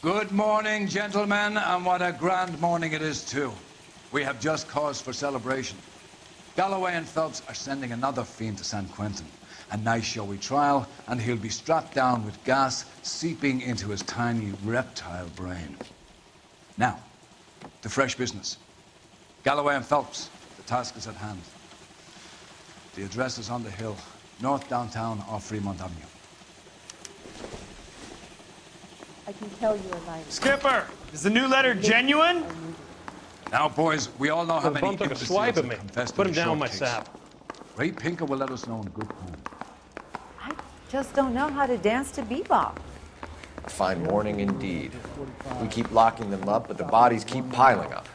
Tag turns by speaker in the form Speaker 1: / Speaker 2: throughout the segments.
Speaker 1: Good morning, gentlemen, and what a grand morning it is, too. We have just cause for celebration. Galloway and Phelps are sending another fiend to San Quentin. A nice showy trial, and he'll be strapped down with gas seeping into his tiny reptile brain. Now, to fresh business. Galloway and Phelps, the task is at hand. The address is on the hill, north downtown off Fremont Avenue.
Speaker 2: I can tell you are lying.
Speaker 3: Skipper, is the new letter genuine?
Speaker 1: Now, boys, we all know how many
Speaker 4: Bum took a swipe at me. Put him down on my sap.
Speaker 1: Ray Pinker will let us know in good time.
Speaker 2: I just don't know how to dance to bebop.
Speaker 5: A fine morning indeed. We keep locking them up, but the bodies keep piling up.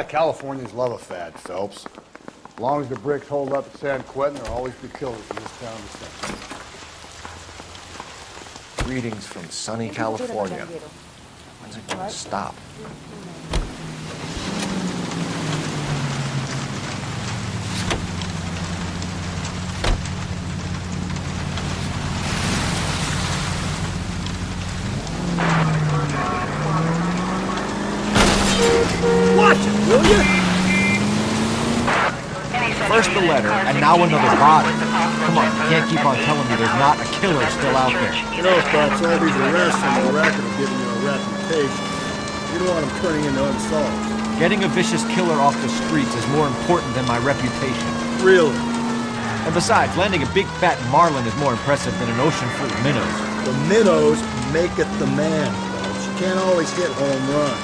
Speaker 6: Californians love a fad, Phelps. As long as the bricks hold up at San Quentin, there'll always be killers in this town to stay.
Speaker 5: Greetings from sunny California. When's it going to stop?
Speaker 3: Watch it, will you?
Speaker 5: First the letter, and now another body. Come on, you can't keep on telling me there's not a killer still out there.
Speaker 6: You know, Phelps, all these arrests on the record are giving you a reputation. You don't want them turning into unsolved.
Speaker 5: Getting a vicious killer off the streets is more important than my reputation.
Speaker 6: Really?
Speaker 5: And besides, landing a big fat marlin is more impressive than an ocean full of minnows.
Speaker 6: The minnows make it the man, Phelps. You can't always hit home runs.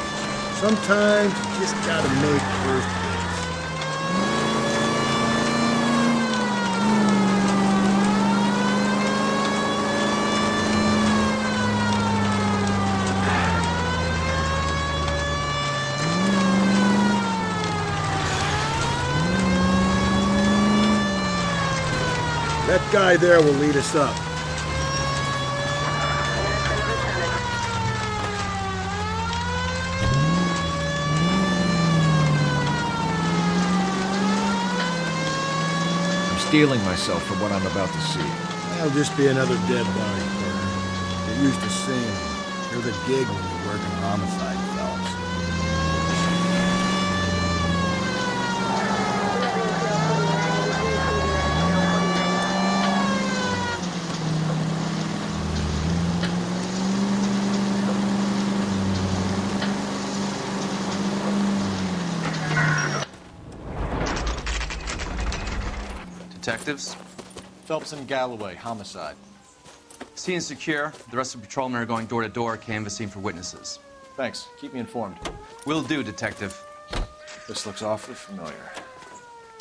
Speaker 6: Sometimes you just gotta make first base. That guy there will lead us up.
Speaker 5: I'm steeling myself for what I'm about to see.
Speaker 6: That'll just be another dead body, Carter. Get used to seeing them. You're the gig when you work in homicide, Phelps.
Speaker 7: Detectives?
Speaker 8: Phelps and Galloway, homicide.
Speaker 7: Scene is secure. The rest of the patrolmen are going door to door, canvassing for witnesses.
Speaker 8: Thanks. Keep me informed.
Speaker 7: Will do, Detective.
Speaker 8: This looks awfully familiar.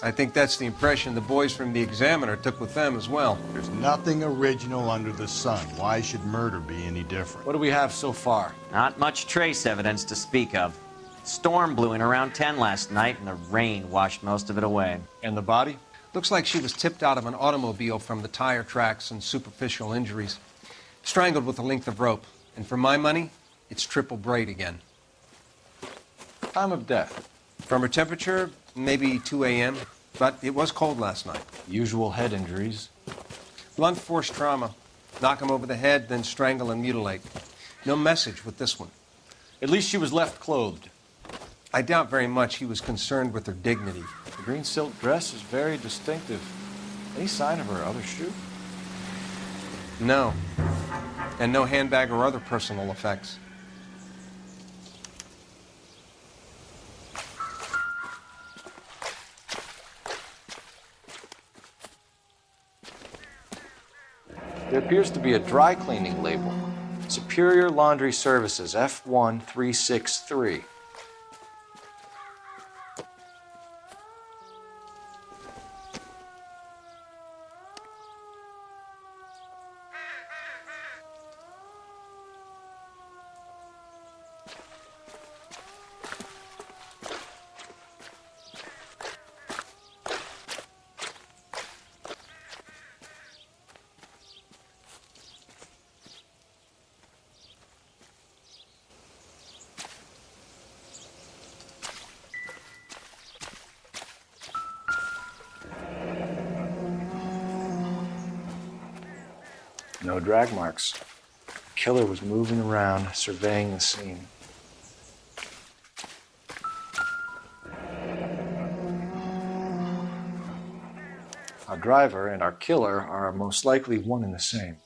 Speaker 4: I think that's the impression the boys from the Examiner took with them as well.
Speaker 6: There's nothing original under the sun. Why should murder be any different?
Speaker 8: What do we have so far?
Speaker 9: Not much trace evidence to speak of. Storm blew in around 10 last night, and the rain washed most of it away.
Speaker 8: And the body?
Speaker 4: Looks like she was tipped out of an automobile from the tire tracks and superficial injuries. Strangled with a length of rope. And for my money, it's triple braid again.
Speaker 8: Time of death?
Speaker 4: From her temperature, maybe 2 a.m., but it was cold last night.
Speaker 8: Usual head injuries?
Speaker 4: Blunt force trauma. Knock him over the head, then strangle and mutilate. No message with this one.
Speaker 8: At least she was left clothed.
Speaker 4: I doubt very much he was concerned with her dignity.
Speaker 8: The green silk dress is very distinctive. Any sign of her other shoe?
Speaker 4: No. And no handbag or other personal effects.
Speaker 8: There appears to be a dry cleaning label. Superior Laundry Services, F1363. No drag marks. killer was moving around, surveying the scene. Our driver and our killer are most likely one and the same.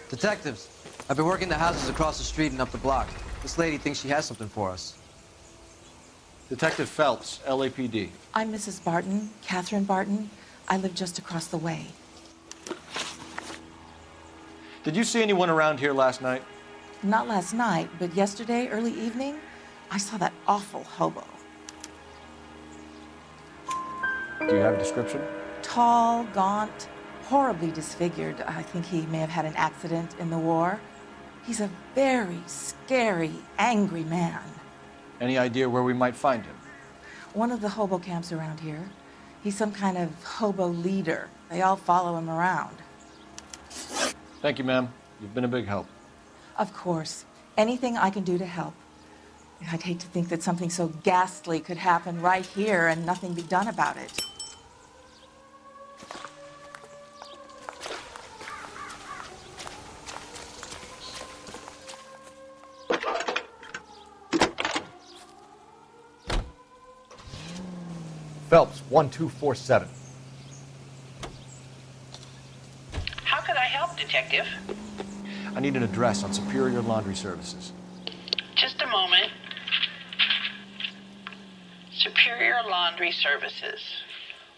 Speaker 10: Detectives, I've been working the houses across the street and up the block. This lady thinks she has something for us.
Speaker 8: Detective Phelps, LAPD.
Speaker 11: I'm Mrs. Barton, Catherine Barton. I live just across the way.
Speaker 8: Did you see anyone around here last night?
Speaker 11: Not last night, but yesterday, early evening, I saw that awful hobo.
Speaker 8: Do you have a description?
Speaker 11: Tall, gaunt, horribly disfigured. I think he may have had an accident in the war. He's a very scary, angry man.
Speaker 8: Any idea where we might find him?
Speaker 11: One of the hobo camps around here. He's some kind of hobo leader. They all follow him around.
Speaker 8: Thank you, ma'am. You've been a big help.
Speaker 11: Of course. Anything I can do to help. I'd hate to think that something so ghastly could happen right here and nothing be done about it.
Speaker 5: Phelps, 1247.
Speaker 12: How could I help, Detective?
Speaker 8: I need an address on Superior Laundry Services.
Speaker 12: Just a moment. Superior Laundry Services,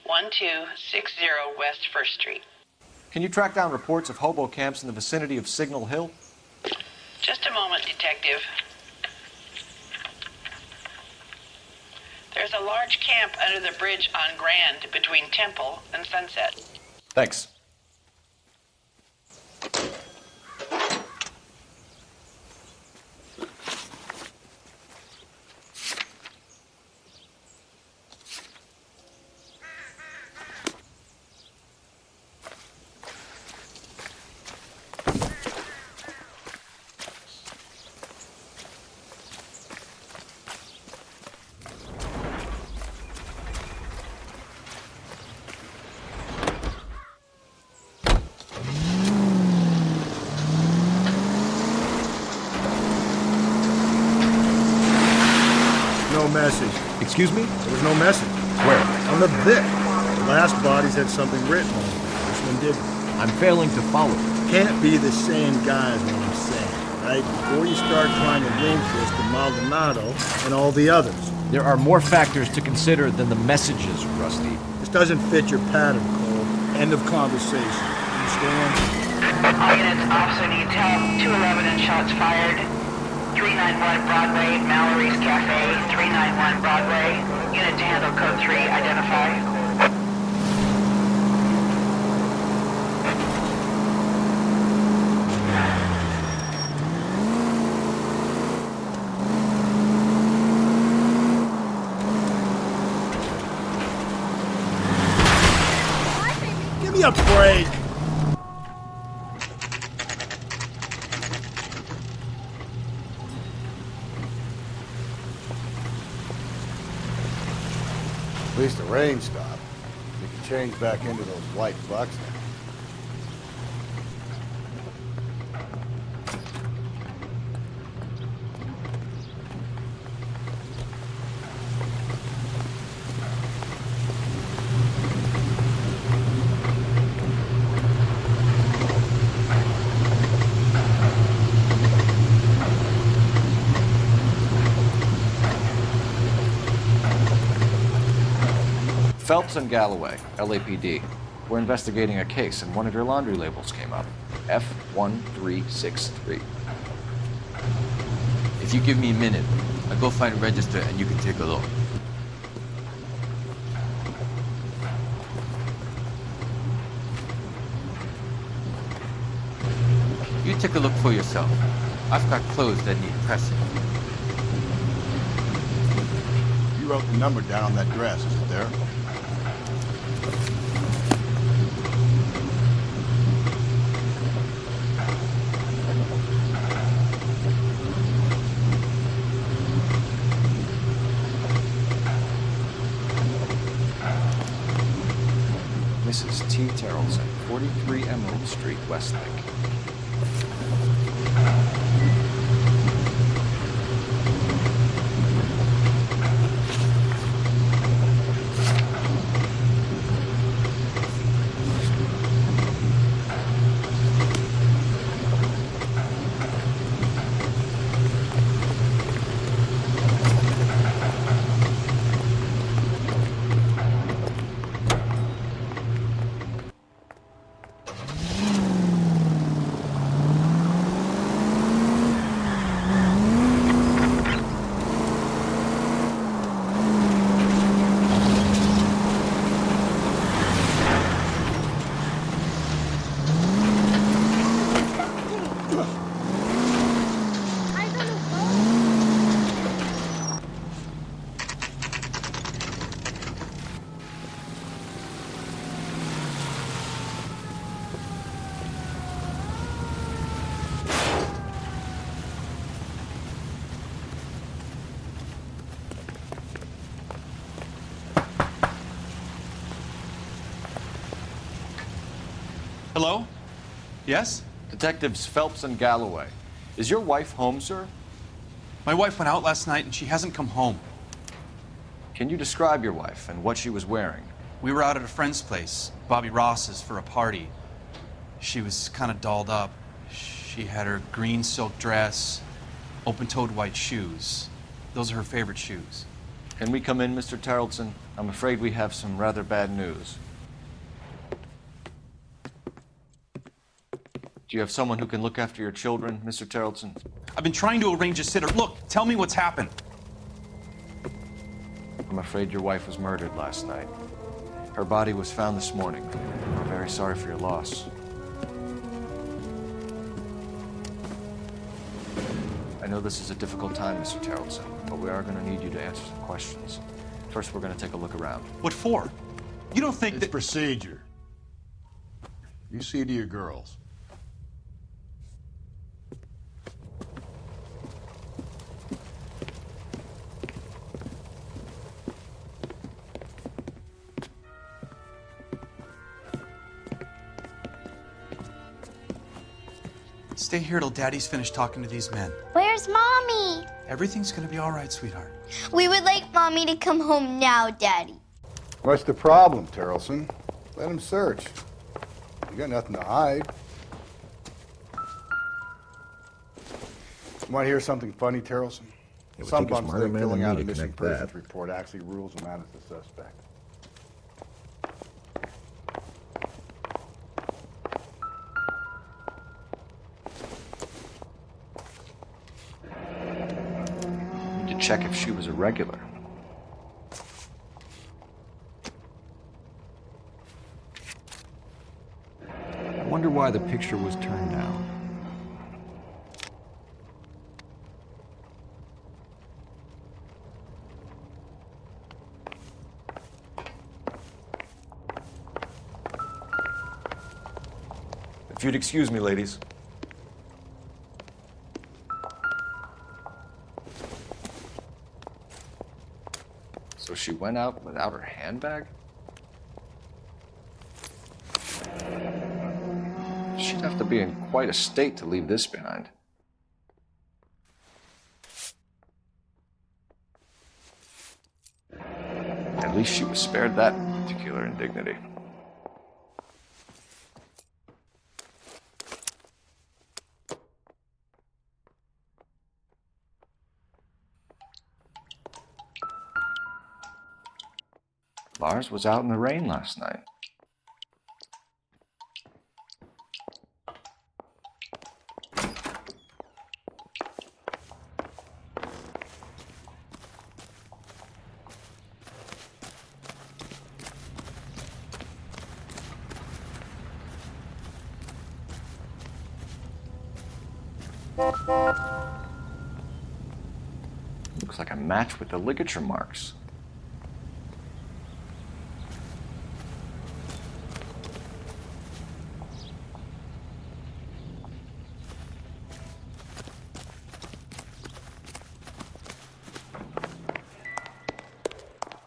Speaker 12: 1260 West 1st Street.
Speaker 8: Can you track down reports of hobo camps in the vicinity of Signal Hill?
Speaker 12: Just a moment, Detective. There's a large camp under the bridge on Grand between Temple and Sunset.
Speaker 8: Thanks.
Speaker 6: No message.
Speaker 5: Excuse me?
Speaker 6: There was no message.
Speaker 5: Where?
Speaker 6: On the Vic. The last bodies had something written on them. This one didn't.
Speaker 5: I'm failing to follow.
Speaker 6: Can't be the same guy is what I'm saying, right? Before you start trying to link this to Maldonado and all the others.
Speaker 5: There are more factors to consider than the messages, Rusty.
Speaker 6: This doesn't fit your pattern, Cole. End of conversation. Understand?
Speaker 12: All units, officer needs help. 211 and shots fired. 391 Broadway, Mallory's Cafe. 391 Broadway. Unit to handle code 3, identify.
Speaker 6: Give me a break.
Speaker 13: At least the rain stopped. We can change back into those white bucks now.
Speaker 8: Phelps and Galloway, LAPD. We're investigating a case, and one of your laundry labels came up. F1363.
Speaker 14: If you give me a minute, I'll go find a register and you can take a look. You take a look for yourself. I've got clothes that need pressing.
Speaker 13: You wrote the number down on that dress, is it there?
Speaker 8: Mrs. T. Terrellson, 43 Emerald Street, Westlake.
Speaker 3: Hello? Yes?
Speaker 8: Detectives Phelps and Galloway. Is your wife home, sir?
Speaker 3: My wife went out last night and she hasn't come home.
Speaker 8: Can you describe your wife and what she was wearing?
Speaker 3: We were out at a friend's place, Bobby Ross's, for a party. She was kind of dolled up. She had her green silk dress, open-toed white shoes. Those are her favorite shoes.
Speaker 8: Can we come in, Mr. Terrellson? I'm afraid we have some rather bad news. Do you have someone who can look after your children, Mr. Terrellson?
Speaker 3: I've been trying to arrange a sitter. Look, tell me what's happened.
Speaker 8: I'm afraid your wife was murdered last night. Her body was found this morning. We're very sorry for your loss. I know this is a difficult time, Mr. Terrellson, but we are going to need you to answer some questions. First, we're going to take a look around.
Speaker 3: What for? You don't think
Speaker 13: It's procedure. You see to your girls.
Speaker 3: Stay here till Daddy's finished talking to these men.
Speaker 15: Where's Mommy?
Speaker 3: Everything's gonna be all right, sweetheart.
Speaker 15: We would like Mommy to come home now, Daddy.
Speaker 13: What's the problem, Terrellson? Let him search. You got nothing to hide. Want to hear something funny, Terrellson? Some bumps think filling out a missing persons report actually rules him out as a suspect.
Speaker 8: Check if she was a regular.
Speaker 16: I wonder why the picture was turned down.
Speaker 8: If you'd excuse me, ladies. So she went out without her handbag? She'd have to be in quite a state to leave this behind. At least she was spared that particular indignity. Lars was out in the rain last night. Looks like a match with the ligature marks.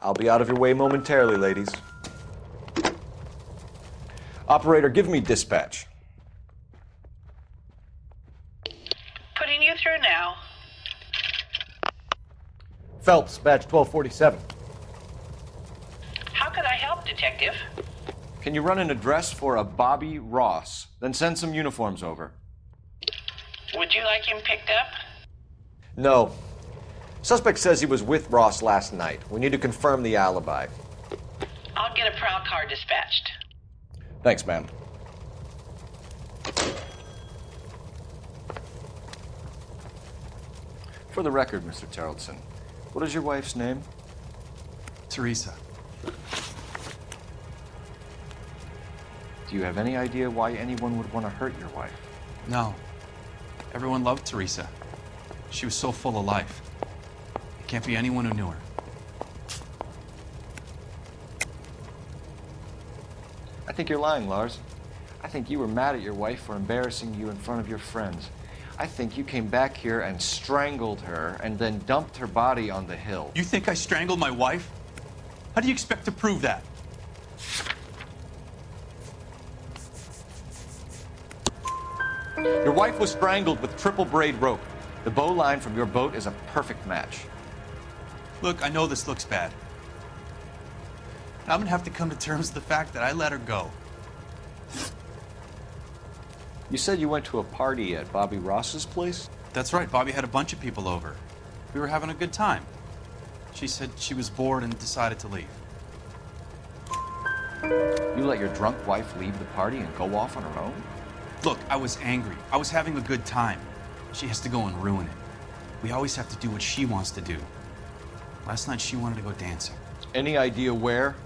Speaker 17: I'll be out of your way momentarily, ladies. Operator, give me dispatch.
Speaker 12: Putting you through now.
Speaker 17: Phelps, badge 1247.
Speaker 12: How could I help, Detective?
Speaker 8: Can you run an address for a Bobby Ross? Then send some uniforms over.
Speaker 12: Would you like him picked up?
Speaker 17: No. Suspect says he was with Ross last night. We need to confirm the alibi.
Speaker 12: I'll get a prowl car dispatched.
Speaker 17: Thanks, ma'am.
Speaker 8: For the record, Mr. Terrellson, what is your wife's name?
Speaker 3: Teresa.
Speaker 8: Do you have any idea why anyone would want to hurt your wife?
Speaker 3: No. Everyone loved Teresa. She was so full of life. It can't be anyone who knew her.
Speaker 8: I think you're lying, Lars. I think you were mad at your wife for embarrassing you in front of your friends. I think you came back here and strangled her and then dumped her body on the hill.
Speaker 3: You think I strangled my wife? How do you expect to prove that?
Speaker 8: Your wife was strangled with triple braid rope. The bow line from your boat is a perfect match.
Speaker 3: Look, I know this looks bad. I'm gonna have to come to terms with the fact that I let her go.
Speaker 8: You said you went to a party at Bobby Ross's place?
Speaker 3: That's right, Bobby had a bunch of people over. We were having a good time. She said she was bored and decided to leave.
Speaker 8: You let your drunk wife leave the party and go off on her own?
Speaker 3: Look, I was angry. I was having a good time. She has to go and ruin it. We always have to do what she wants to do. Last night she wanted to go dancing.
Speaker 8: Any idea where?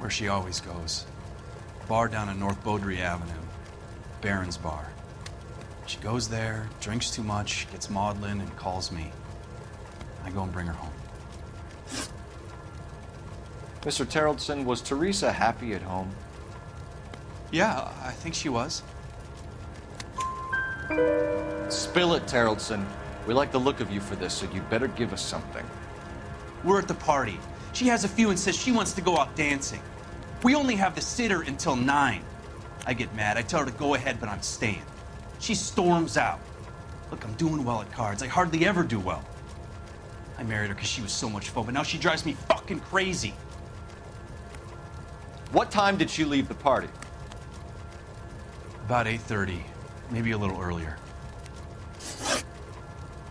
Speaker 3: Where she always goes. Bar down on North Beaudry Avenue. Barron's Bar. She goes there, drinks too much, gets maudlin, and calls me. I go and bring her home.
Speaker 8: Mr. Terrellson, was Teresa happy at home?
Speaker 3: Yeah, I think she was.
Speaker 8: Spill it, Terrellson. We like the look of you for this, so you better give us something.
Speaker 3: We're at the party. She has a few and says she wants to go out dancing. We only have the sitter until 9. I get mad. I tell her to go ahead, but I'm staying. She storms out. Look, I'm doing well at cards. I hardly ever do well. I married her because she was so much fun, but now she drives me fucking crazy.
Speaker 8: What time did she leave the party?
Speaker 3: About 8:30, maybe a little earlier.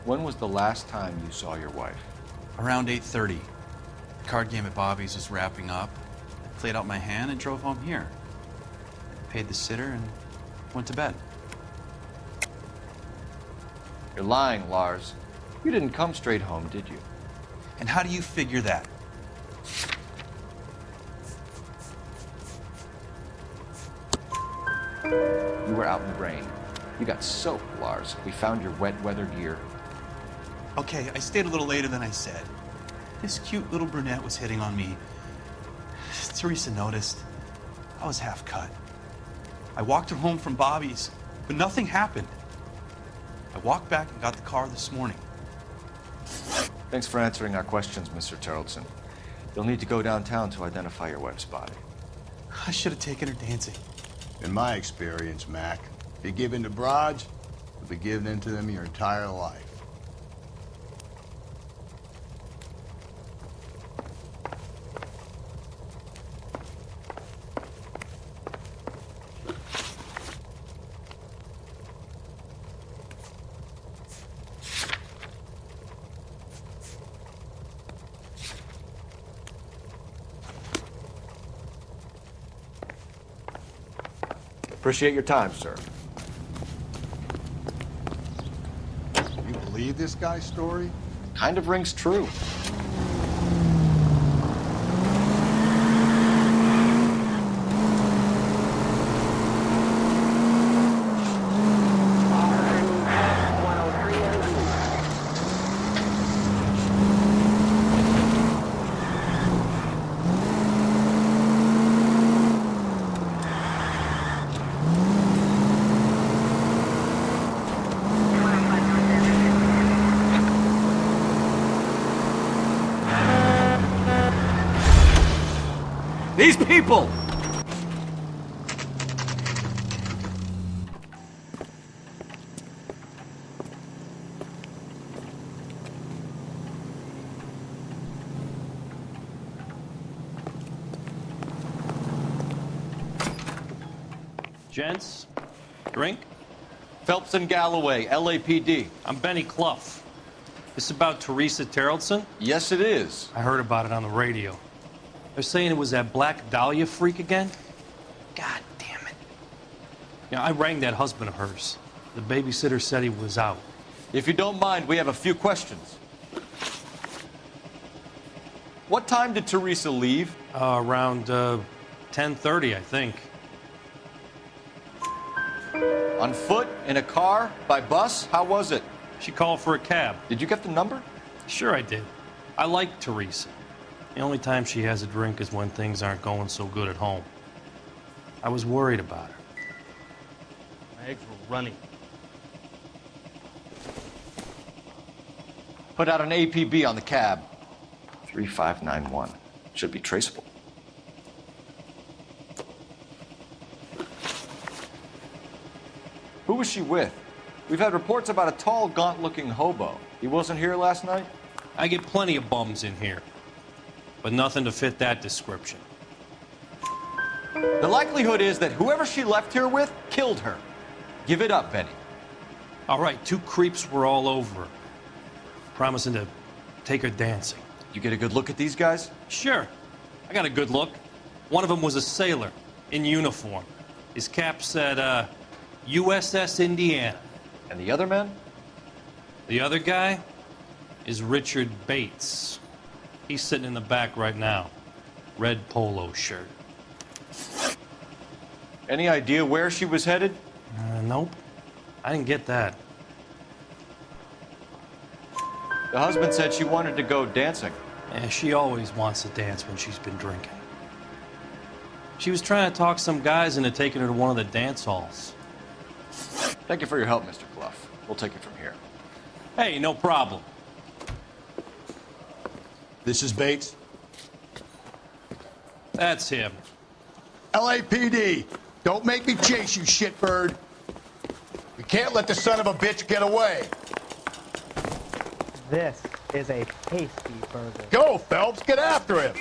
Speaker 8: When was the last time you saw your wife?
Speaker 3: Around 8:30. The card game at Bobby's was wrapping up. I played out my hand and drove home here. Paid the sitter and went to bed.
Speaker 8: You're lying, Lars. You didn't come straight home, did you?
Speaker 3: And how do you figure that?
Speaker 8: You were out in the rain. You got soaked, Lars. We found your wet weather gear.
Speaker 3: Okay, I stayed a little later than I said. This cute little brunette was hitting on me. Teresa noticed. I was half cut. I walked her home from Bobby's, but nothing happened. I walked back and got the car this morning.
Speaker 8: Thanks for answering our questions, Mr. Terrellson. You'll need to go downtown to identify your wife's body.
Speaker 3: I should have taken her dancing.
Speaker 13: In my experience, Mac, if you give in to broads, you'll be giving in to them your entire life.
Speaker 17: Appreciate your time, sir.
Speaker 13: You believe this guy's story?
Speaker 8: Kind of rings true.
Speaker 17: These people!
Speaker 18: Gents, drink?
Speaker 8: Phelps and Galloway, LAPD.
Speaker 18: I'm Benny Clough. This about Teresa Terrellson?
Speaker 8: Yes, it is.
Speaker 18: I heard about it on the radio. They're saying it was that Black Dahlia freak again? God damn it. Yeah, I rang that husband of hers. The babysitter said he was out.
Speaker 8: If you don't mind, we have a few questions. What time did Teresa leave?
Speaker 18: Around 10:30, I think.
Speaker 8: On foot? In a car? By bus? How was it?
Speaker 18: She called for a cab.
Speaker 8: Did you get the number?
Speaker 18: Sure I did. I like Teresa. The only time she has a drink is when things aren't going so good at home. I was worried about her. My eggs were running.
Speaker 8: Put out an APB on the cab. 3591. Should be traceable. Who was she with? We've had reports about a tall, gaunt-looking hobo. He wasn't here last night?
Speaker 18: I get plenty of bums in here, but nothing to fit that description.
Speaker 8: The likelihood is that whoever she left here with killed her. Give it up, Benny.
Speaker 18: All right, 2 creeps were all over her, promising to take her dancing.
Speaker 8: You get a good look at these guys?
Speaker 18: Sure. I got a good look. One of them was a sailor in uniform. His cap said, USS Indiana.
Speaker 8: And the other man?
Speaker 18: The other guy is Richard Bates. He's sitting in the back right now. Red polo shirt.
Speaker 8: Any idea where she was headed?
Speaker 18: Nope. I didn't get that.
Speaker 8: The husband said she wanted to go dancing.
Speaker 18: Yeah, she always wants to dance when she's been drinking. She was trying to talk some guys into taking her to one of the dance halls.
Speaker 8: Thank you for your help, Mr. Clough. We'll take it from here.
Speaker 18: Hey, no problem.
Speaker 6: This is Bates.
Speaker 18: That's him.
Speaker 6: LAPD, don't make me chase you, shitbird. We can't let the son of a bitch get away.
Speaker 19: This is a tasty burger.
Speaker 6: Go, Phelps, get after him.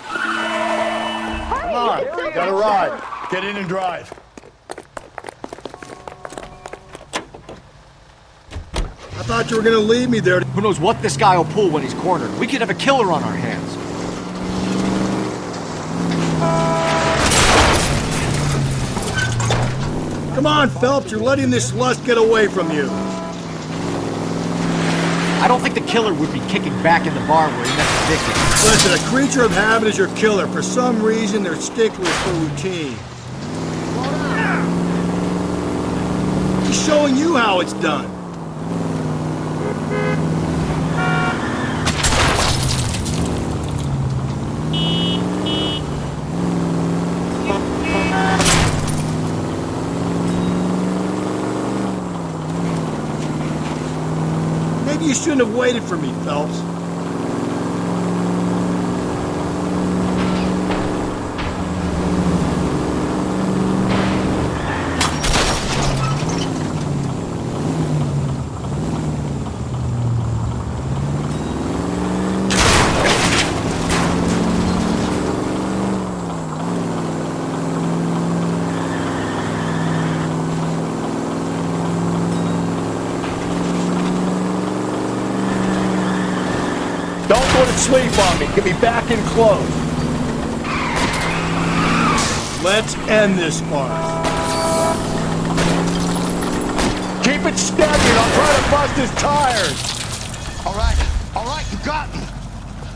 Speaker 6: Come on, got a ride. Get in and drive. I thought you were gonna leave me there.
Speaker 5: Who knows what this guy will pull when he's cornered? We could have a killer on our hands.
Speaker 6: Come on, Phelps, you're letting this lust get away from you.
Speaker 5: I don't think the killer would be kicking back in the bar where he met the victim.
Speaker 6: Listen, a creature of habit is your killer. For some reason, they're sticklers for routine. He's showing you how it's done. Maybe you shouldn't have waited for me, Phelps. Don't go to sleep on me. Get me back in close. Let's end this farce. Keep it steady, and I'll try to bust his tires.
Speaker 5: All right, you got me.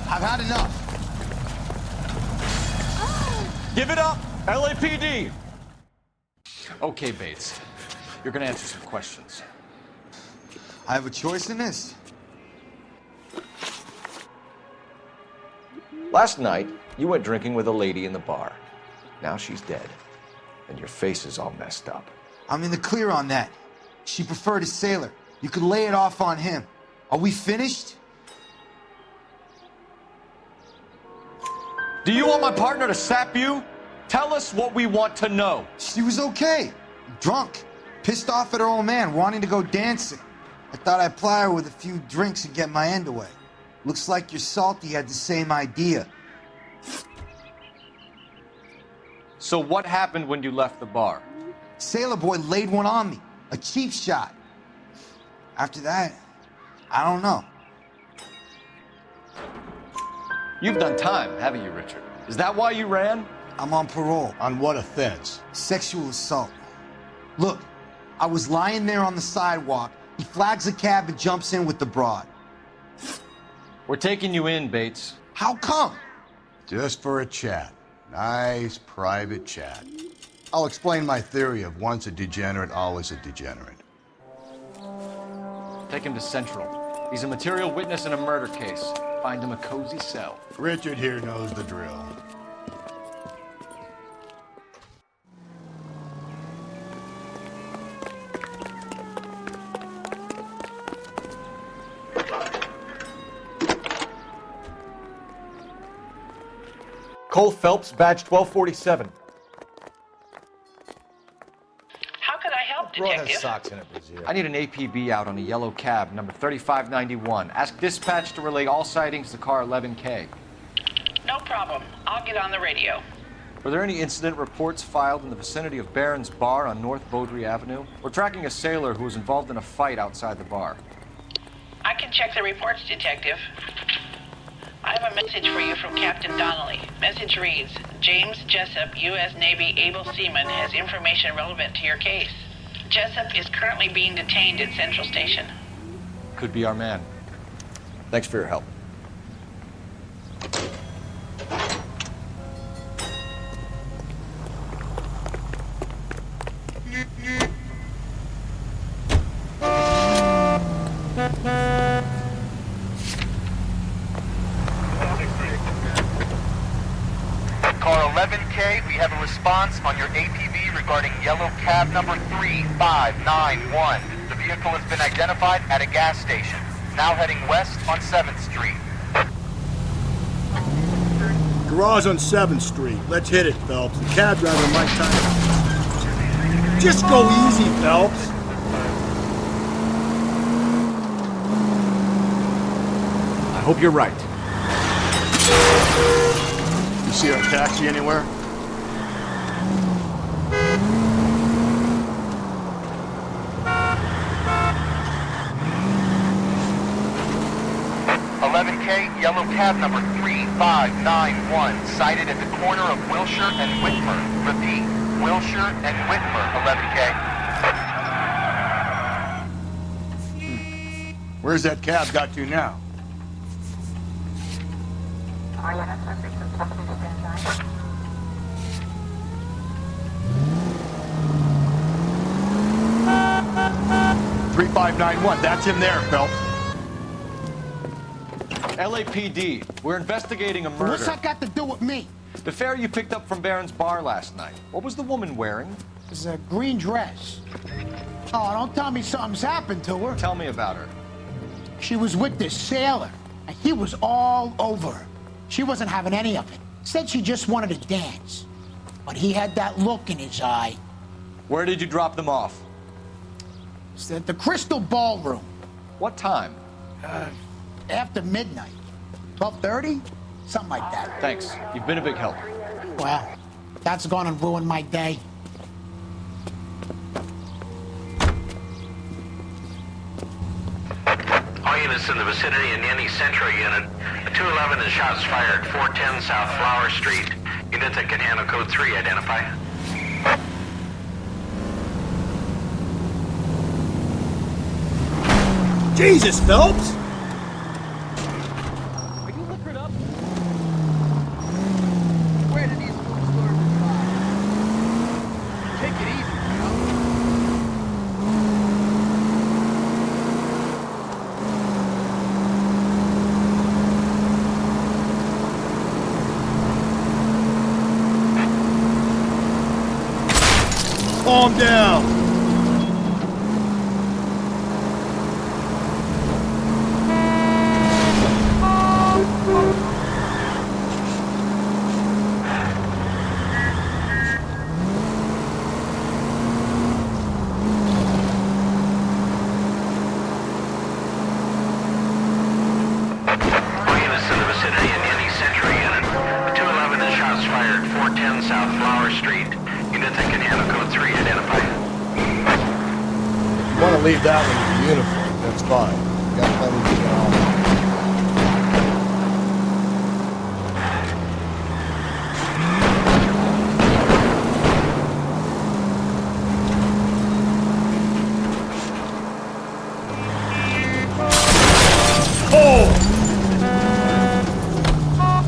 Speaker 5: I've had enough.
Speaker 17: Give it up, LAPD! Okay, Bates. You're gonna answer some questions.
Speaker 5: I have a choice in this.
Speaker 17: Last night, you went drinking with a lady in the bar. Now she's dead, and your face is all messed up.
Speaker 5: I'm in the clear on that. She preferred a sailor. You could lay it off on him. Are we finished?
Speaker 17: Do you want my partner to sap you? Tell us what we want to know.
Speaker 5: She was okay. Drunk. Pissed off at her old man, wanting to go dancing. I thought I'd ply her with a few drinks and get my end away. Looks like your Salty had the same idea.
Speaker 17: So what happened when you left the bar?
Speaker 5: Sailor boy laid one on me. A cheap shot. After that, I don't know.
Speaker 17: You've done time, haven't you, Richard? Is that why you ran?
Speaker 5: I'm on parole.
Speaker 6: On what offense?
Speaker 5: Sexual assault. Look, I was lying there on the sidewalk. He flags a cab and jumps in with the broad.
Speaker 17: We're taking you in, Bates.
Speaker 5: How come?
Speaker 6: Just for a chat. Nice private chat. I'll explain my theory of once a degenerate, always a degenerate.
Speaker 17: Take him to Central. He's a material witness in a murder case. Find him a cozy cell.
Speaker 6: Richard here knows the drill.
Speaker 17: Cole Phelps, badge 1247.
Speaker 12: How could I help, Detective?
Speaker 17: I need an APB out on a yellow cab, number 3591. Ask dispatch to relay all sightings to car 11K.
Speaker 12: No problem. I'll get on the radio.
Speaker 17: Were there any incident reports filed in the vicinity of Barron's Bar on North Beaudry Avenue? We're tracking a sailor who was involved in a fight outside the bar.
Speaker 12: I can check the reports, Detective. I have a message for you from Captain Donnelly. Message reads, James Jessup, U.S. Navy able seaman, has information relevant to your case. Jessup is currently being detained at Central Station.
Speaker 17: Could be our man. Thanks for your help.
Speaker 20: Car 11K, we have a response on your APB regarding yellow cab number 3591. The vehicle has been identified at a gas station. Now heading west on 7th Street.
Speaker 6: Garage on 7th Street. Let's hit it, Phelps. The cab driver might time. Just go easy, Phelps.
Speaker 17: I hope you're right.
Speaker 6: You see our taxi anywhere?
Speaker 20: Yellow cab number 3591, sighted at the corner of Wilshire and Whitmer. Repeat, Wilshire and Whitmer, 11K.
Speaker 6: Where's that cab got to now? $3591, that's him there, Phelps.
Speaker 17: LAPD, we're investigating a murder.
Speaker 21: What's that got to do with me?
Speaker 17: The fare you picked up from Barron's Bar last night. What was the woman wearing?
Speaker 21: It's a green dress. Oh, don't tell me something's happened to her.
Speaker 17: Tell me about her.
Speaker 21: She was with this sailor, and he was all over her. She wasn't having any of it. Said she just wanted to dance. But he had that look in his eye.
Speaker 17: Where did you drop them off?
Speaker 21: It's at the Crystal Ballroom.
Speaker 17: What time?
Speaker 21: After midnight. 12:30? Something like that.
Speaker 17: Thanks. You've been a big help.
Speaker 21: Well, that's gonna ruin my day.
Speaker 20: All units in the vicinity in any Central unit. A 211 and shots fired, 410 South Flower Street. Units that can handle code 3, identify.
Speaker 6: Jesus, Phelps!
Speaker 10: Are you liquored up? Where did these fools learn to drive? Take it easy,
Speaker 6: Calm down!
Speaker 20: Units in the vicinity in any Century unit. 211 is shots fired, 410 South Flower Street. Unit that can handle code 3, identify.
Speaker 13: If you want to leave that one with the uniform, that's fine. We got plenty to get on.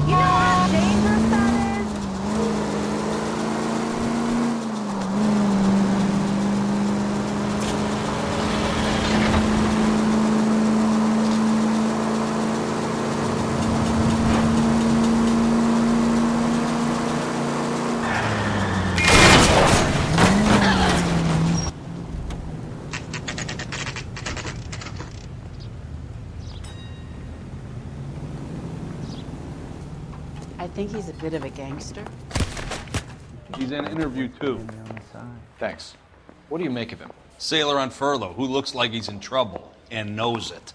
Speaker 2: You know how dangerous that is?
Speaker 11: I think he's a bit of a gangster.
Speaker 1: He's in interview too.
Speaker 17: Thanks. What do you make of him?
Speaker 1: Sailor on furlough who looks like he's in trouble and knows it.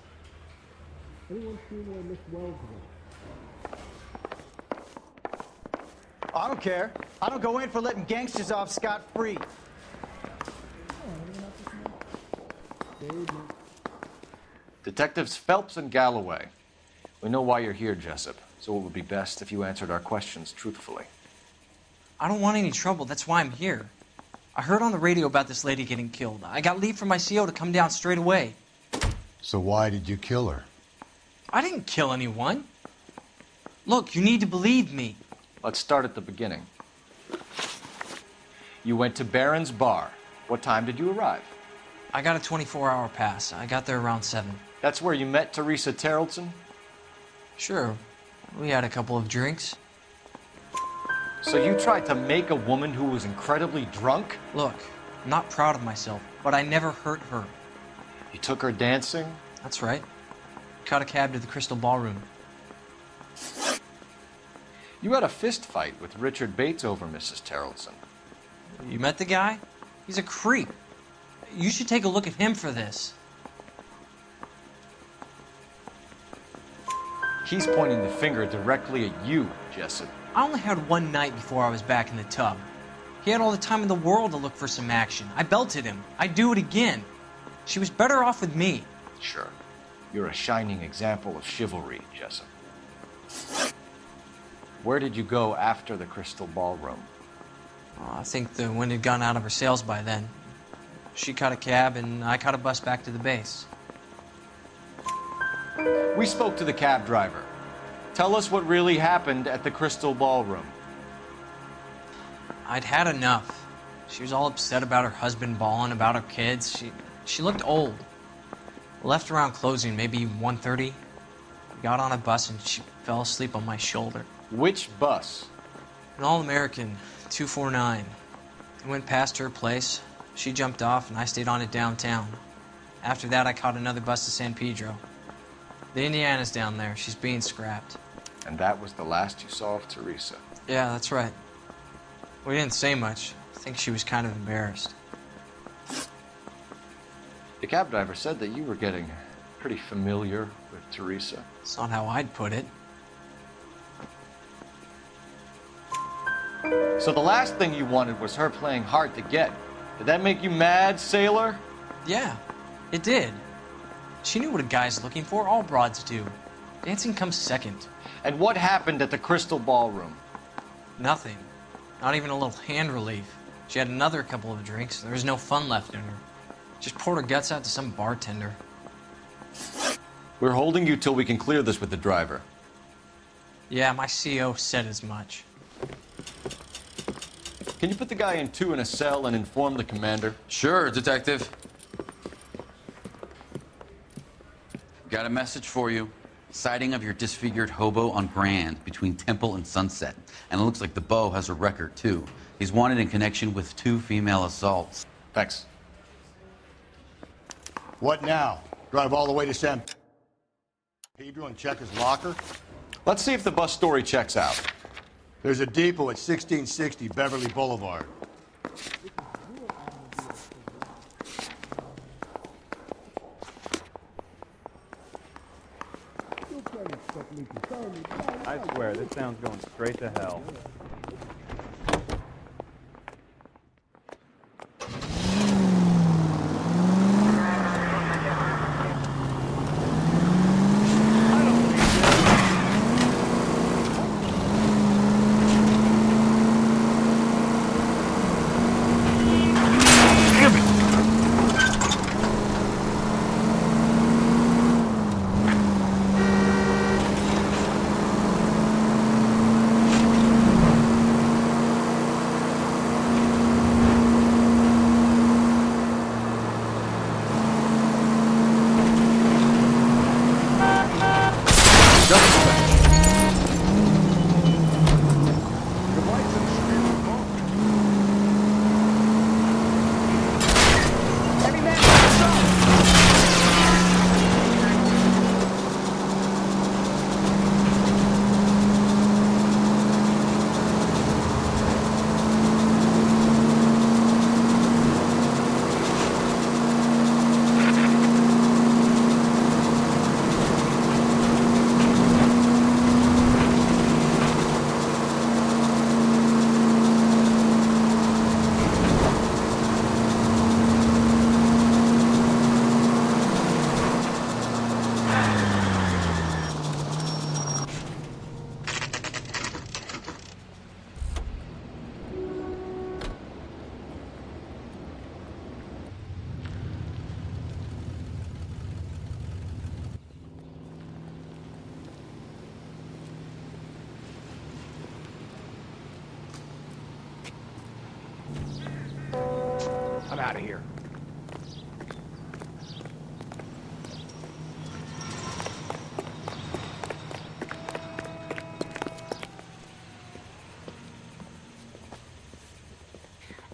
Speaker 10: I don't care. I don't go in for letting gangsters off scot-free.
Speaker 17: Detectives Phelps and Galloway. We know why you're here, Jessup, so it would be best if you answered our questions truthfully.
Speaker 10: I don't want any trouble. That's why I'm here. I heard on the radio about this lady getting killed. I got leave from my CO to come down straight away.
Speaker 13: So why did you kill her?
Speaker 10: I didn't kill anyone. Look, you need to believe me.
Speaker 17: Let's start at the beginning. You went to Barron's Bar. What time did you arrive?
Speaker 10: I got a 24-hour pass. I got there around 7.
Speaker 17: That's where you met Teresa Terrellson?
Speaker 10: Sure. We had a couple of drinks.
Speaker 17: So you tried to make a woman who was incredibly drunk?
Speaker 10: Look, I'm not proud of myself, but I never hurt her.
Speaker 17: You took her dancing?
Speaker 10: That's right. Caught a cab to the Crystal Ballroom.
Speaker 17: You had a fist fight with Richard Bates over Mrs. Terrellson.
Speaker 10: You met the guy? He's a creep. You should take a look at him for this.
Speaker 17: He's pointing the finger directly at you, Jessup.
Speaker 10: I only had one night before I was back in the tub. He had all the time in the world to look for some action. I belted him. I'd do it again. She was better off with me.
Speaker 17: Sure. You're a shining example of chivalry, Jessup. Where did you go after the Crystal Ballroom?
Speaker 10: I think the wind had gone out of her sails by then. She caught a cab and I caught a bus back to the base.
Speaker 17: We spoke to the cab driver. Tell us what really happened at the Crystal Ballroom.
Speaker 10: I'd had enough. She was all upset about her husband bawling about her kids. She looked old. Left around closing, maybe 1:30. We got on a bus and she fell asleep on my shoulder.
Speaker 17: Which bus?
Speaker 10: An All-American, 249. I went past her place. She jumped off and I stayed on it downtown. After that, I caught another bus to San Pedro. The Indiana's down there. She's being scrapped.
Speaker 17: And that was the last you saw of Teresa?
Speaker 10: Yeah, that's right. We didn't say much. I think she was kind of embarrassed.
Speaker 17: The cab driver said that you were getting pretty familiar with Teresa.
Speaker 10: It's not how I'd put it.
Speaker 17: So the last thing you wanted was her playing hard to get. Did that make you mad, sailor?
Speaker 10: Yeah, it did. She knew what a guy's looking for. All broads do. Dancing comes second.
Speaker 17: And what happened at the Crystal Ballroom?
Speaker 10: Nothing. Not even a little hand relief. She had another couple of drinks. There was no fun left in her. Just poured her guts out to some bartender.
Speaker 17: We're holding you till we can clear this with the driver.
Speaker 10: Yeah, my CO said as much.
Speaker 17: Can you put the guy in 2 in a cell and inform the commander?
Speaker 14: Sure, Detective. Got a message for you. Sighting of your disfigured hobo on Grand between Temple and Sunset. And it looks like the Beau has a record, too. He's wanted in connection with 2 female assaults.
Speaker 17: Thanks.
Speaker 13: What now? Drive all the way to San Pedro and check his locker?
Speaker 17: Let's see if the bus story checks out.
Speaker 13: There's a depot at 1660 Beverly Boulevard.
Speaker 7: I swear, this town's going straight to hell.
Speaker 22: I'm out of here.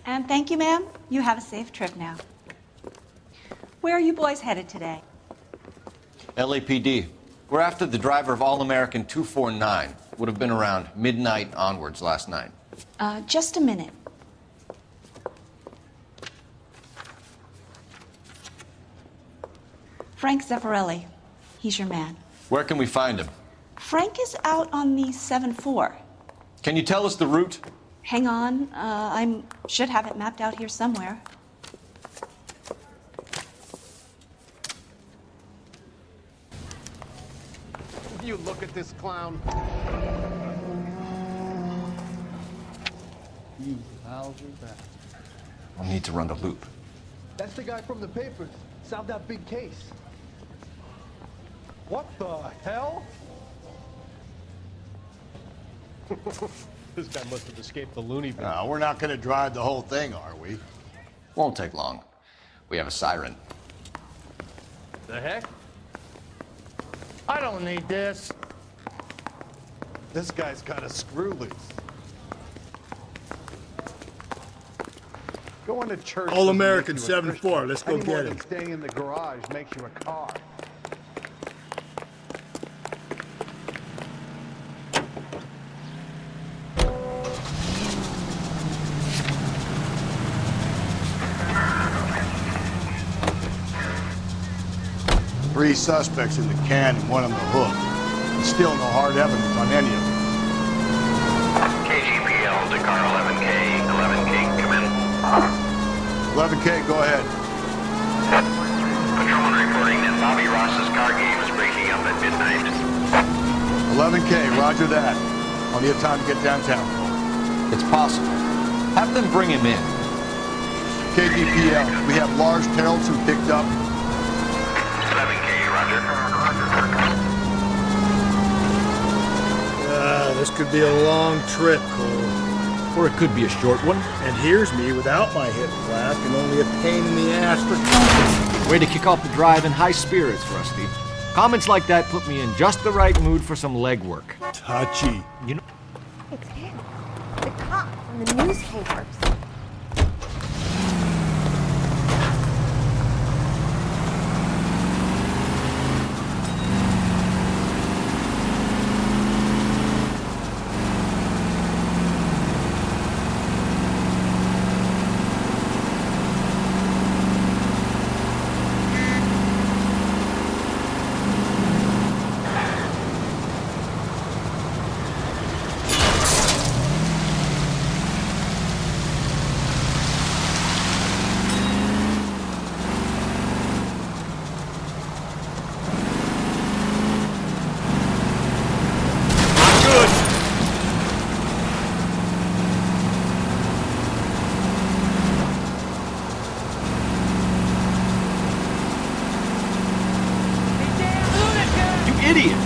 Speaker 23: And thank you, ma'am. You have a safe trip now. Where are you boys headed today?
Speaker 17: LAPD. We're after the driver of All-American 249. Would have been around midnight onwards last night.
Speaker 23: Just a minute. Frank Zeffirelli. He's your man.
Speaker 17: Where can we find him?
Speaker 23: Frank is out on the 7-4.
Speaker 17: Can you tell us the route?
Speaker 23: Hang on. I should have it mapped out here somewhere.
Speaker 22: You look at this clown. You lousy bastard.
Speaker 17: I'll need to run the loop.
Speaker 22: That's the guy from the papers. Solved that big case. What the hell? This guy must have escaped the loony bin.
Speaker 13: No, we're not going to drive the whole thing, are we?
Speaker 17: Won't take long. We have a siren.
Speaker 22: The heck? I don't need this. This guy's got a screw loose. Going to church.
Speaker 6: All American 7-4. Let's go get him.
Speaker 22: Staying in the garage makes you a car.
Speaker 13: Three suspects in the can and one on the hook. And still no hard evidence on any of them.
Speaker 20: KGPL to car 11K. 11K, come in.
Speaker 13: 11K, go ahead.
Speaker 20: Patrolman reporting that Bobby Ross's car game is breaking up at midnight.
Speaker 13: 11K, roger that. Plenty of time to get downtown.
Speaker 17: It's possible. Have them bring him in.
Speaker 13: KGPL, we have Lars Terrelson picked up.
Speaker 20: 11K, roger.
Speaker 6: This could be a long trip, Cole.
Speaker 16: Or it could be a short one.
Speaker 6: And here's me without my hip flask and only a pain in the ass for company.
Speaker 16: Way to kick off the drive in high spirits, Rusty. Comments like that put me in just the right mood for some legwork.
Speaker 6: Touchy.
Speaker 16: You know.
Speaker 4: It's him. The cop from the newspapers.
Speaker 16: Idiot!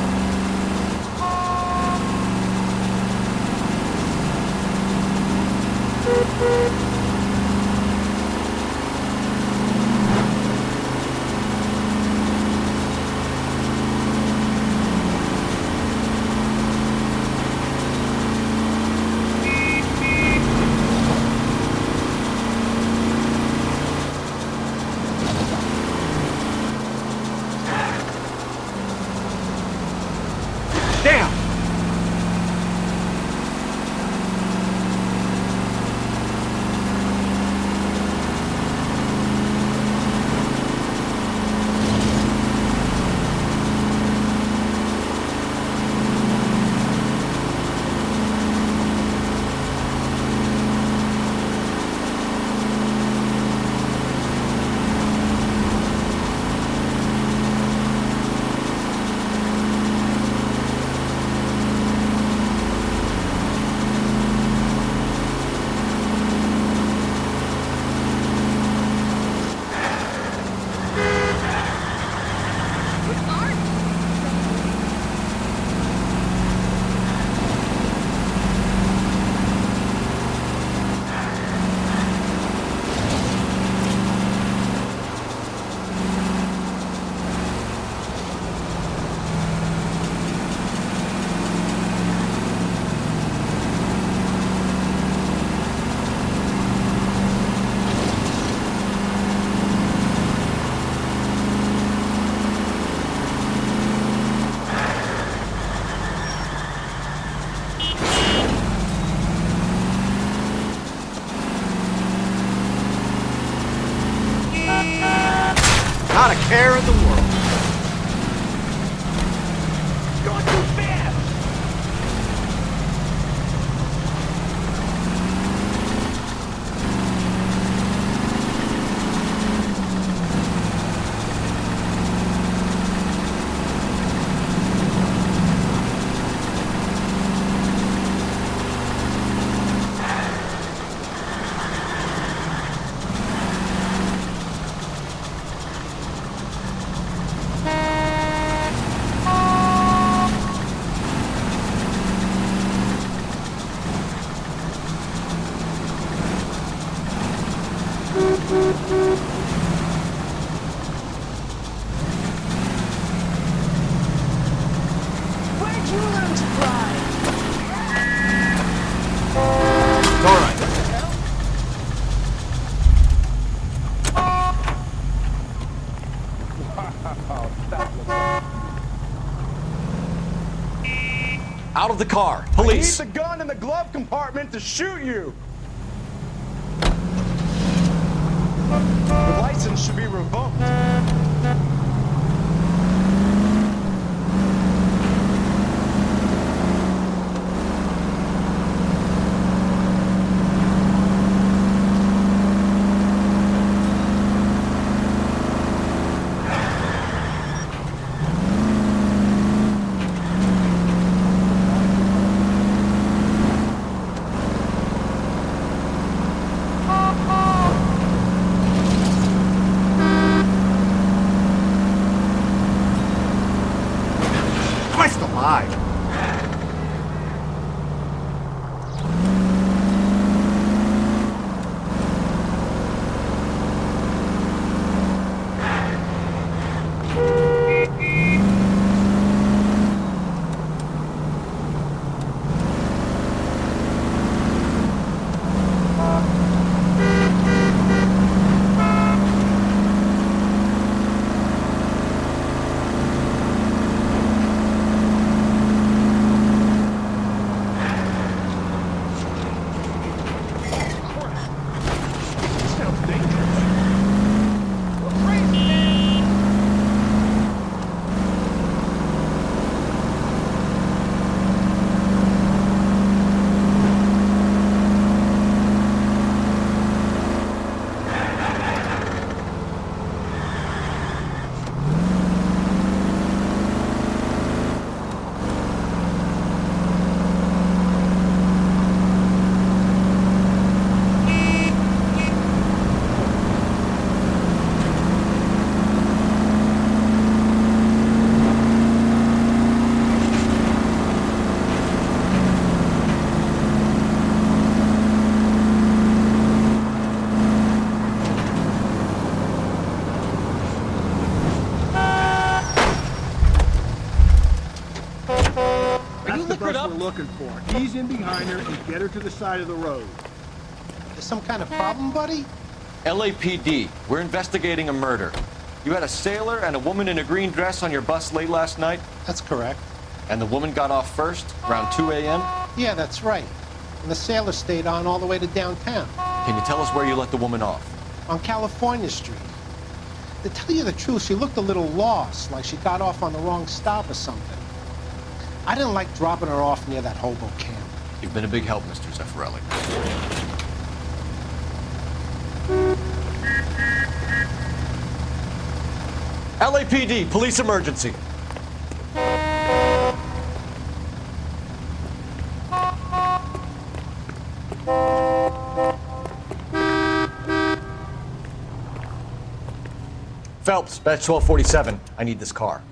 Speaker 16: Not a care in the world. Going too fast!
Speaker 4: Where'd you learn to fly?
Speaker 16: It's all right.
Speaker 22: Wow, that looks like...
Speaker 16: Out of the car. Police.
Speaker 22: I need the gun in the glove compartment to shoot you. The license should be revoked. in behind her and get her to the side of the road.
Speaker 21: There's some kind of problem, buddy?
Speaker 17: LAPD, we're investigating a murder. You had a sailor and a woman in a green dress on your bus late last night?
Speaker 21: That's correct.
Speaker 17: And the woman got off first, around 2 a.m.?
Speaker 21: Yeah, that's right. And the sailor stayed on all the way to downtown.
Speaker 17: Can you tell us where you let the woman off?
Speaker 21: On California Street. To tell you the truth, she looked a little lost, like she got off on the wrong stop or something. I didn't like dropping her off near that hobo camp.
Speaker 17: You've been a big help, Mr. Zeffirelli. LAPD, police emergency. Phelps, batch 1247. I need this car.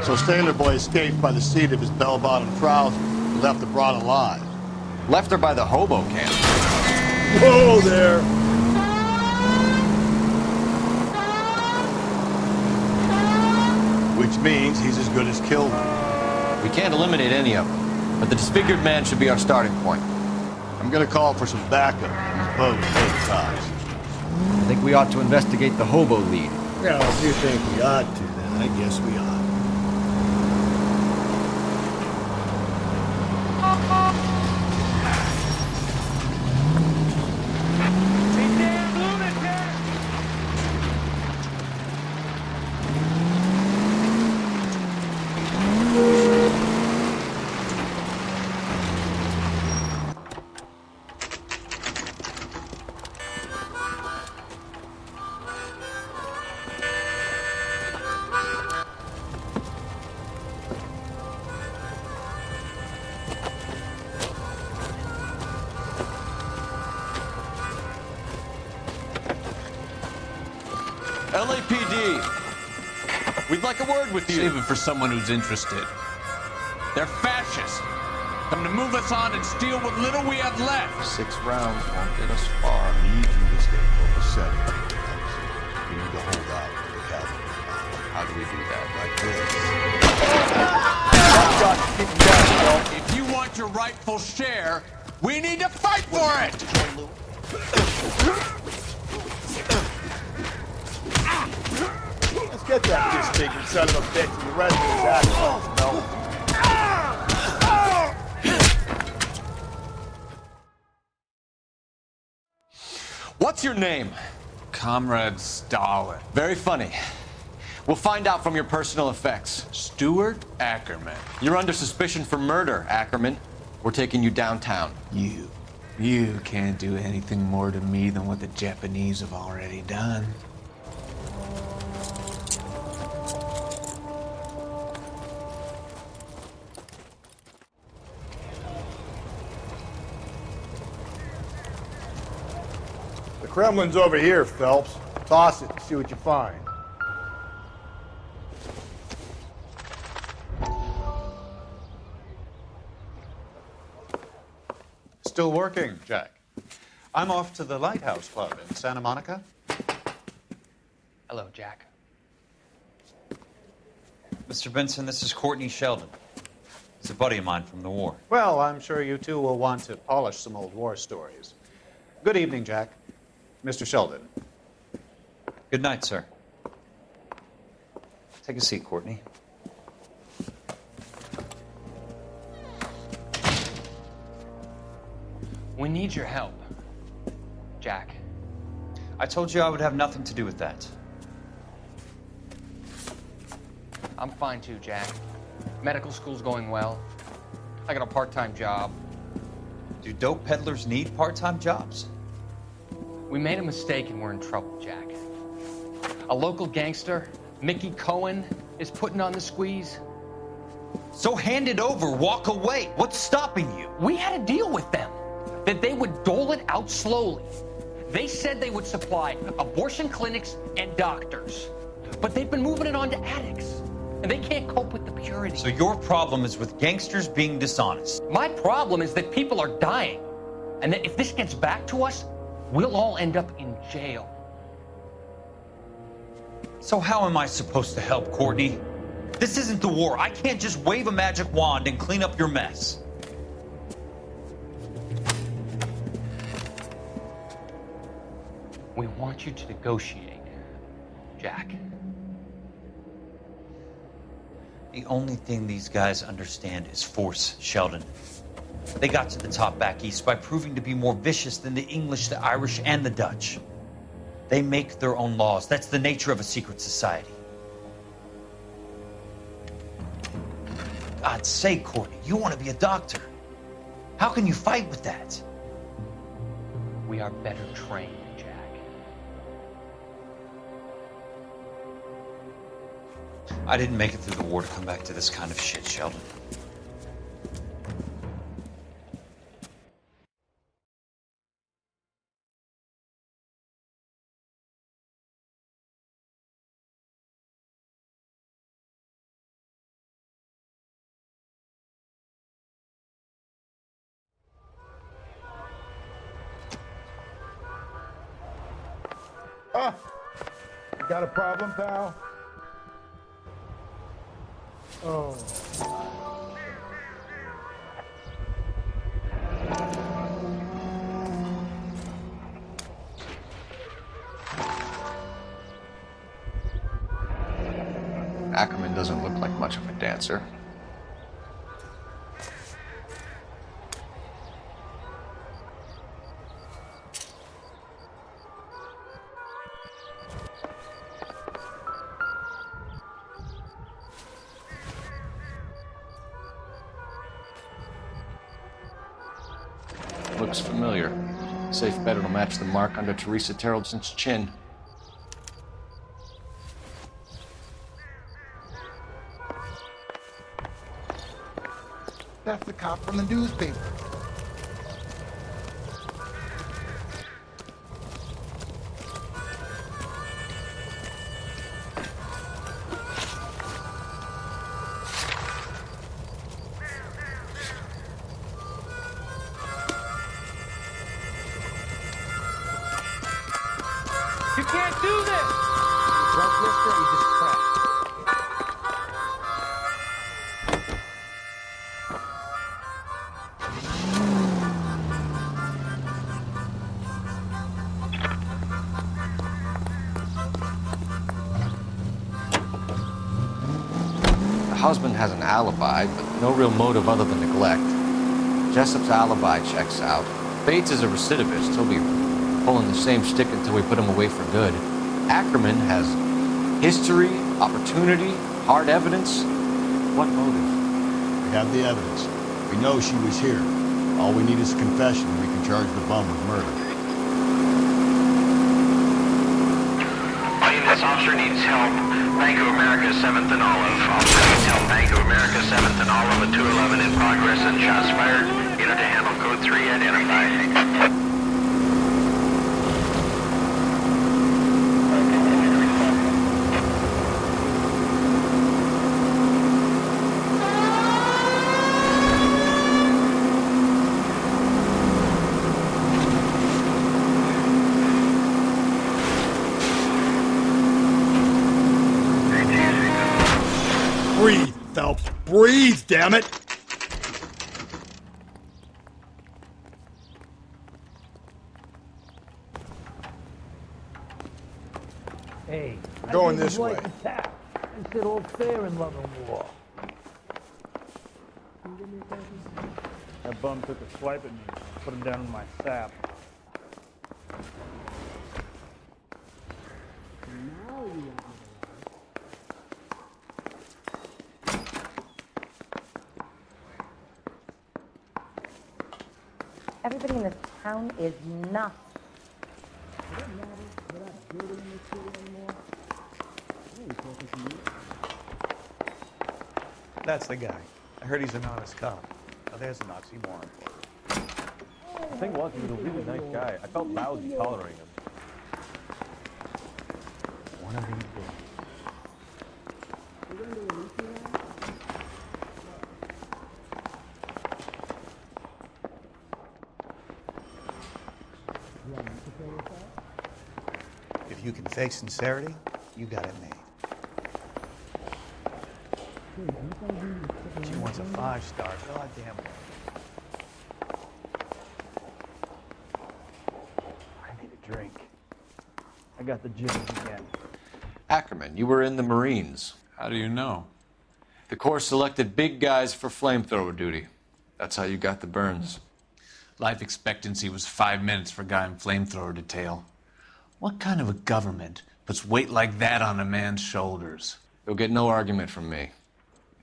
Speaker 13: So Sailor Boy escaped by the seat of his bell-bottom trousers and left the broad alive.
Speaker 17: Left her by the hobo camp.
Speaker 13: Whoa there! Which means he's as good as killed her.
Speaker 17: We can't eliminate any of them, but the disfigured man should be our starting point.
Speaker 13: I'm gonna call for some backup. These boats take ties.
Speaker 16: I think we ought to investigate the hobo lead.
Speaker 6: Well, if you think we ought to, then I guess we ought.
Speaker 17: LAPD, we'd like a word with you.
Speaker 1: Save it for someone who's interested. They're fascists. Come to move us on and steal what little we have left.
Speaker 17: 6 rounds won't get us far.
Speaker 13: I need you to stay copacetic. You need to hold out for the cavalry.
Speaker 17: How do we do that?
Speaker 13: Like this.
Speaker 1: If you want your rightful share, we need to fight for it!
Speaker 13: Let's get that disfigured son of a bitch and the rest of his assholes, Mel.
Speaker 17: What's your name?
Speaker 1: Comrade Stalin.
Speaker 17: Very funny. We'll find out from your personal effects.
Speaker 1: Stuart Ackerman.
Speaker 17: You're under suspicion for murder, Ackerman. We're taking you downtown.
Speaker 1: You can't do anything more to me than what the Japanese have already done.
Speaker 13: The Kremlin's over here, Phelps. Toss it and see what you find.
Speaker 3: Still working, Jack. I'm off to the Lighthouse Club in Santa Monica.
Speaker 9: Hello, Jack. Mr. Benson, this is Courtney Sheldon. He's a buddy of mine from the war.
Speaker 3: Well, I'm sure you two will want to polish some old war stories. Good evening, Jack. Mr. Sheldon.
Speaker 9: Good night, sir. Take a seat, Courtney. We need your help, Jack. I told you I would have nothing to do with that.
Speaker 15: I'm fine too, Jack. Medical school's going well. I got a part-time job.
Speaker 9: Do dope peddlers need part-time jobs?
Speaker 15: We made a mistake and we're in trouble, Jack. A local gangster, Mickey Cohen, is putting on the squeeze. So hand it over, walk away. What's stopping you? We had a deal with them that they would dole it out slowly. They said they would supply abortion clinics and doctors, but they've been moving it on to addicts, and they can't cope with the purity.
Speaker 9: So your problem is with gangsters being dishonest.
Speaker 15: My problem is that people are dying, and that if this gets back to us, we'll all end up in jail.
Speaker 9: So how am I supposed to help, Courtney? This isn't the war. I can't just wave a magic wand and clean up your mess.
Speaker 15: We want you to negotiate, Jack.
Speaker 9: The only thing these guys understand is force, Sheldon. They got to the top back east by proving to be more vicious than the English, the Irish, and the Dutch. They make their own laws. That's the nature of a secret society. For God's sake, Courtney, you want to be a doctor. How can you fight with that?
Speaker 15: We are better trained, Jack.
Speaker 9: I didn't make it through the war to come back to this kind of shit, Sheldon.
Speaker 13: Ah, you got a problem, pal? Oh.
Speaker 17: Ackerman doesn't look like much of a dancer. Looks familiar. Safe bet it'll match the mark under Teresa Terrelson's chin.
Speaker 13: That's the cop from the newspaper.
Speaker 15: You can't do this!
Speaker 21: Right, mister, you just crashed.
Speaker 17: The husband has an alibi, but no real motive other than neglect. Jessup's alibi checks out. Bates is a recidivist. He'll be pulling the same stick until we put him away for good. Ackerman has history, opportunity, hard evidence. What motive?
Speaker 6: We have the evidence. We know she was here. All we need is a confession and we can charge the bum with murder.
Speaker 20: All units, officer needs help. Bank of America, 7th and Olive. Officer needs help. Bank of America, 7th and Olive at 211 in progress and shots fired. Unit to handle code 3 identified.
Speaker 6: Breathe, Phelps. Breathe, damn it!
Speaker 8: Hey,
Speaker 6: We're going this way.
Speaker 8: Attack. I said all fair in love and war.
Speaker 7: That bum took a swipe at me. Put him down in my sap.
Speaker 4: Everybody in this town is nuts.
Speaker 5: That's the guy. I heard he's an honest cop. Now there's an oxymoron for you.
Speaker 18: The thing was, he was a really nice guy. I felt lousy tolerating him.
Speaker 5: One of these days. If you can fake sincerity, you got it made. She wants a 5-star, goddamn. I need a drink.
Speaker 7: I got the jitters again.
Speaker 17: Ackerman, you were in the Marines.
Speaker 1: How do you know?
Speaker 17: The Corps selected big guys for flamethrower duty. That's how you got the burns.
Speaker 1: Life expectancy was 5 minutes for a guy in flamethrower detail. What kind of a government puts weight like that on a man's shoulders?
Speaker 17: You'll get no argument from me.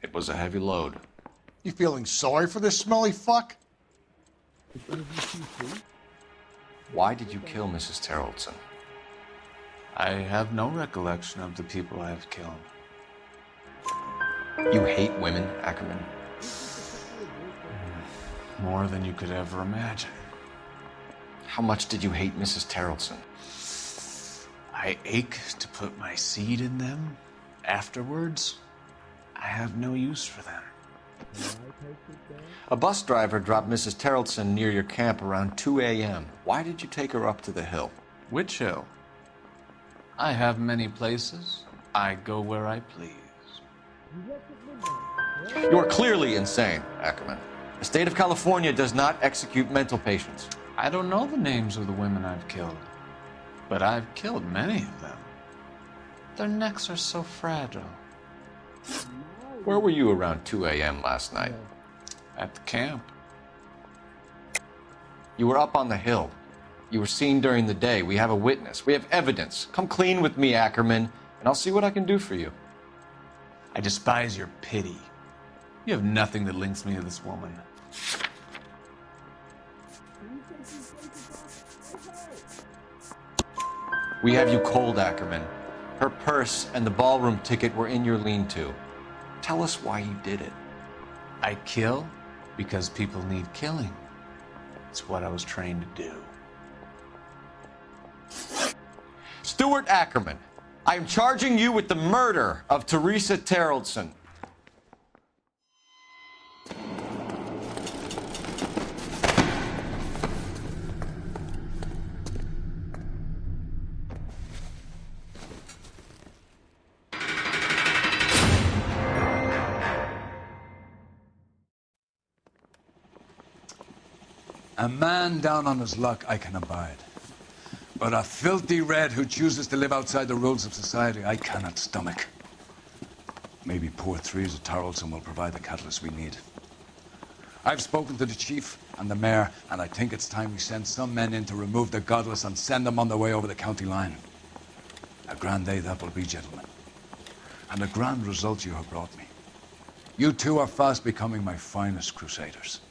Speaker 17: It was a heavy load.
Speaker 13: You feeling sorry for this smelly fuck?
Speaker 17: Why did you kill Mrs. Terrellson?
Speaker 1: I have no recollection of the people I have killed.
Speaker 17: You hate women, Ackerman?
Speaker 1: More than you could ever imagine.
Speaker 17: How much did you hate Mrs. Terrellson?
Speaker 1: I ache to put my seed in them. Afterwards, I have no use for them.
Speaker 17: A bus driver dropped Mrs. Terrellson near your camp around 2 a.m. Why did you take her up to the hill?
Speaker 1: Which hill? I have many places. I go where I please.
Speaker 17: You are clearly insane, Ackerman. The state of California does not execute mental patients.
Speaker 1: I don't know the names of the women I've killed, but I've killed many of them. Their necks are so fragile.
Speaker 17: Where were you around 2 a.m. last night?
Speaker 1: At the camp.
Speaker 17: You were up on the hill. You were seen during the day. We have a witness. We have evidence. Come clean with me, Ackerman, and I'll see what I can do for you.
Speaker 1: I despise your pity. You have nothing that links me to this woman.
Speaker 17: We have you cold, Ackerman. Her purse and the ballroom ticket were in your lean-to. Tell us why you did it.
Speaker 1: I kill because people need killing. It's what I was trained to do.
Speaker 17: Stuart Ackerman, I am charging you with the murder of Teresa Terrellson.
Speaker 19: A man down on his luck I can abide. But a filthy red who chooses to live outside the rules of society, I cannot stomach. Maybe poor Teresa Terrellson will provide the catalyst we need. I've spoken to the chief and the mayor, and I think it's time we send some men in to remove the godless and send them on their way over the county line. A grand day that will be, gentlemen. And a grand result you have brought me. You two are fast becoming my finest crusaders.